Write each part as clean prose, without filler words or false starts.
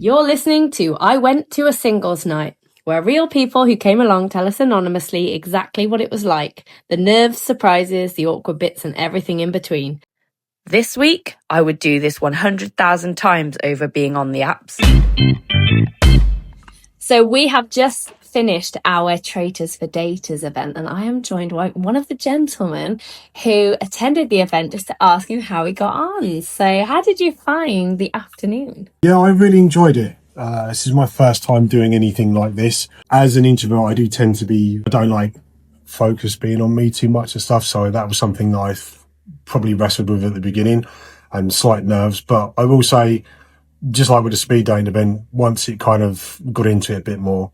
You're listening to I Went to a Singles Night, where real people who came along tell us anonymously exactly what it was like, the nerves, surprises, the awkward bits and everything in between. This week, I would do this 100,000 times over being on the apps. So we have just finished our Traitors for Daters event, and I am joined by one of the gentlemen who attended the event just to ask him how he got on. So how did you find the afternoon? Yeah, I really enjoyed it. This is my first time doing anything like this. As an introvert, I don't like focus being on me too much and stuff. So that was something that I probably wrestled with at the beginning and slight nerves. But I will say, just like with the speed dating event, once it kind of got into it a bit more,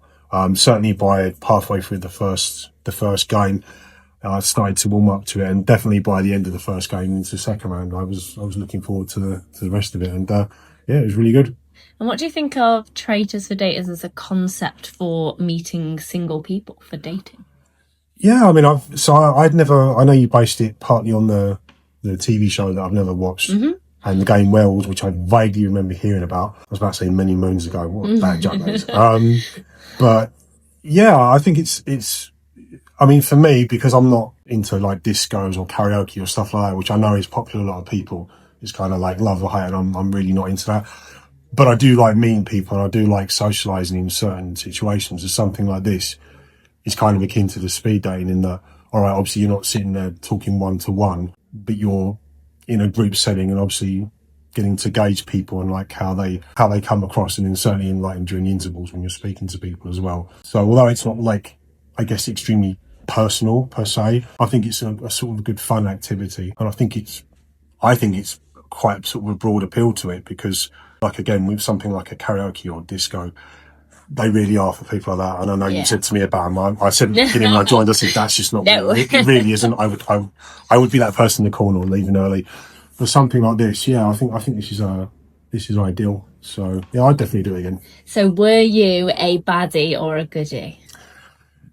certainly by halfway through the first game, I started to warm up to it, and definitely by the end of the first game into the second round, I was looking forward to the rest of it, and yeah, it was really good. And what do you think of Traitors for Daters as a concept for meeting single people for dating? Yeah, I mean, I know you based it partly on the TV show that I've never watched, and the game Wells, which I vaguely remember hearing about. I was about to say many moons ago. What a bad joke that is. But yeah, I think it's. I mean, for me, because I'm not into like discos or karaoke or stuff like that, which I know is popular. A lot of people, it's kind of like love or hate, and I'm really not into that. But I do like meeting people, and I do like socialising in certain situations. And something like this is kind of akin to the speed dating in that, all right, obviously you're not sitting there talking one-to-one, but you're in a group setting and obviously getting to gauge people and like how they come across, and then certainly during intervals when you're speaking to people as well. So although it's not like, I guess, extremely personal per se, I think it's a sort of a good fun activity, and I think it's quite sort of a broad appeal to it, because like again with something like a karaoke or disco, they really are for people like that. And I know you said to me about them. I said at the beginning when I joined, I said that's just not No. it really isn't. I would be that person in the corner leaving early. For something like this, yeah, I think this is ideal. So yeah, I'd definitely do it again. So were you a baddie or a goodie?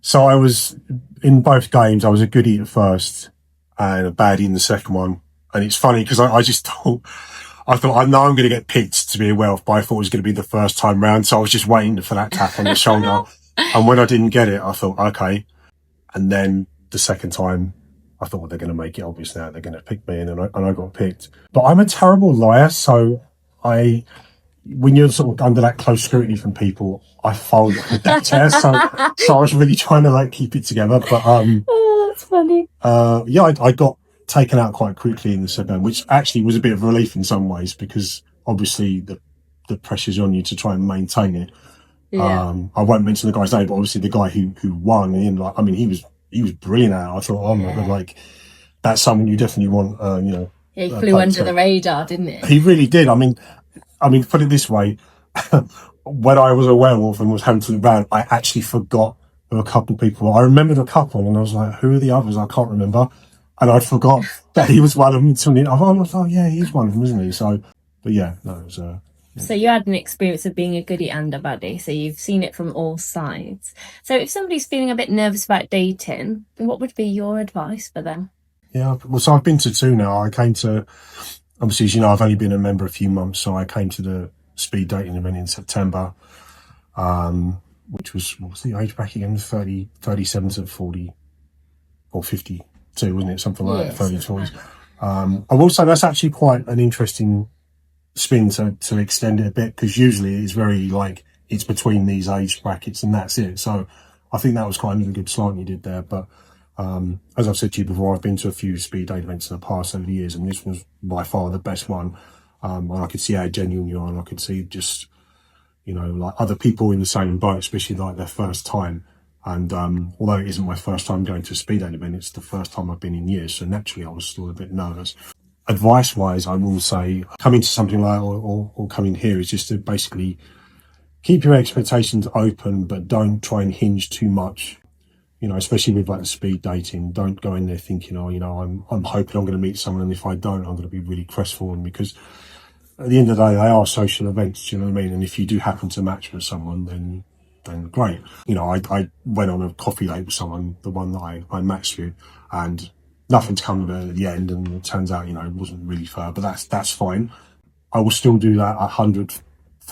So I was in both games. I was a goodie at first and a baddie in the second one. And it's funny because I thought I know I'm going to get picked to be a Welsh, but I thought it was going to be the first time round. So I was just waiting for that tap on the shoulder. And when I didn't get it, I thought, okay. And then the second time, I thought, well, they're going to make it obvious now. They're going to pick me, and I got picked. But I'm a terrible liar, so when you're sort of under that close scrutiny from people, I fold with that test. So I was really trying to like keep it together. But Oh, that's funny. yeah, I got taken out quite quickly in the second, which actually was a bit of a relief in some ways, because obviously the pressure's on you to try and maintain it. Yeah. I won't mention the guy's name, but obviously the guy who won, and like, I mean, he was brilliant at it. I thought, oh my god, like that's someone you definitely want. He flew under the radar, didn't he? He really did. I mean, put it this way: when I was a werewolf and was having to look around, I actually forgot there were a couple of people. I remembered a couple, and I was like, who are the others? I can't remember. And I forgot that he was one of them until I thought, oh yeah, he's one of them, isn't he? So, but yeah, no, it was. Yeah. So you had an experience of being a goodie and a baddie, so you've seen it from all sides. So if somebody's feeling a bit nervous about dating, what would be your advice for them? Yeah, well, so I've been to two now. I came to, obviously, as you know, I've only been a member a few months, so I came to the speed dating event in September, which was, what was the age bracket again? 37 to 40 or 52, wasn't it? Something like that, 30 to 40s. I will say that's actually quite an interesting spin to extend it a bit, because usually it's very like it's between these age brackets and that's it. So I think that was quite a good slant you did there. But as I've said to you before, I've been to a few speed date events in the past over the years, and this was by far the best one. And I could see how genuine you are, and I could see just, you know, like other people in the same boat, especially like their first time. And although it isn't my first time going to a speed date event, it's the first time I've been in years, so naturally I was still a bit nervous. Advice wise, I will say coming to something like or coming here is just to basically keep your expectations open, but don't try and hinge too much. You know, especially with like the speed dating, don't go in there thinking, oh, you know, I'm hoping I'm going to meet someone, and if I don't, I'm going to be really crestfallen, because at the end of the day, they are social events. You know what I mean? And if you do happen to match with someone, then great. You know, I went on a coffee date with someone, the one that I matched with, and nothing's come of it at the end, and it turns out, you know, it wasn't really fair, but that's fine. I will still do that 100,000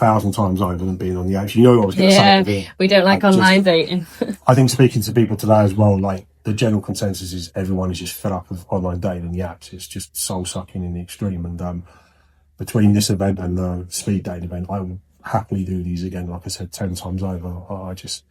1,000 times over than being on the apps. You know what I was going to say. Yeah, we don't like online dating. I think speaking to people today as well, like the general consensus is everyone is just fed up of online dating and the apps. It's just soul sucking in the extreme. And between this event and the speed dating event, I would happily do these again. Like I said, 10 times over. I just,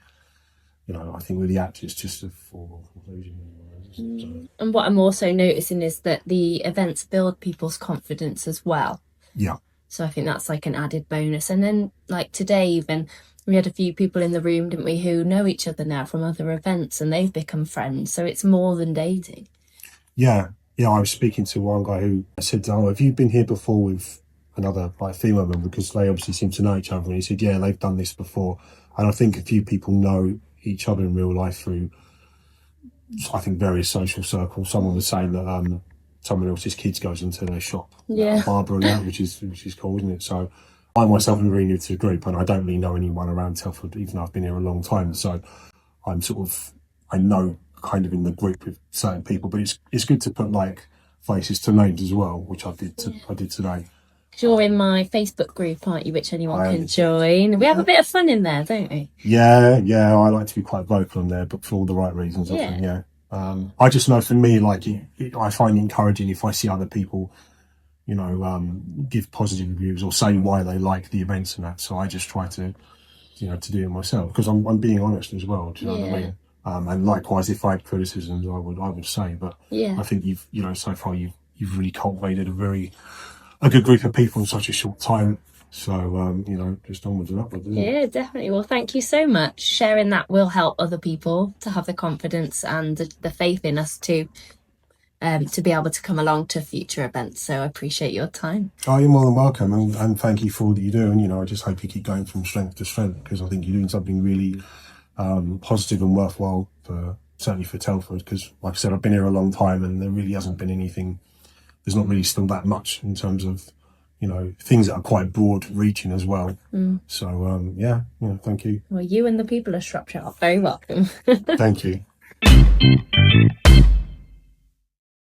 I think with the apps, it's just a foregone conclusion. And what I'm also noticing is that the events build people's confidence as well. Yeah. So I think that's like an added bonus. And then like today even, we had a few people in the room, didn't we, who know each other now from other events and they've become friends. So it's more than dating. Yeah. Yeah, I was speaking to one guy who said, "Oh, have you been here before with another like female member?" Because they obviously seem to know each other. And he said, "Yeah, they've done this before." And I think a few people know each other in real life through, I think, various social circles. Someone was saying that someone else's kids goes into their shop, barber and that, which is cool, isn't it? So I myself am really new to the group, and I don't really know anyone around Telford, even though I've been here a long time. So I'm I know kind of in the group with certain people, but it's good to put like faces to names as well, which I did today. You're in my Facebook group, aren't you, which anyone can join. We have a bit of fun in there, don't we? Yeah, I like to be quite vocal on there, but for all the right reasons, often, yeah. I just know for me, like, I find it encouraging if I see other people, give positive reviews or say why they like the events and that. So I just try to, to do it myself, because I'm being honest as well. Do you know what I mean? And likewise, if I had criticisms, I would say. But I think so far you've really cultivated a good group of people in such a short time. So, just onwards and upwards. Yeah, definitely. Well, thank you so much. Sharing that will help other people to have the confidence and the faith in us to be able to come along to future events. So I appreciate your time. Oh, you're more than welcome. And thank you for all that you do. And, I just hope you keep going from strength to strength, because I think you're doing something really positive and worthwhile, certainly for Telford. Because, like I said, I've been here a long time and there really hasn't been anything. There's not really still that much in terms of, things that are quite broad reaching as well. So, thank you. Well, you and the people of Shropshire are very welcome. Thank you.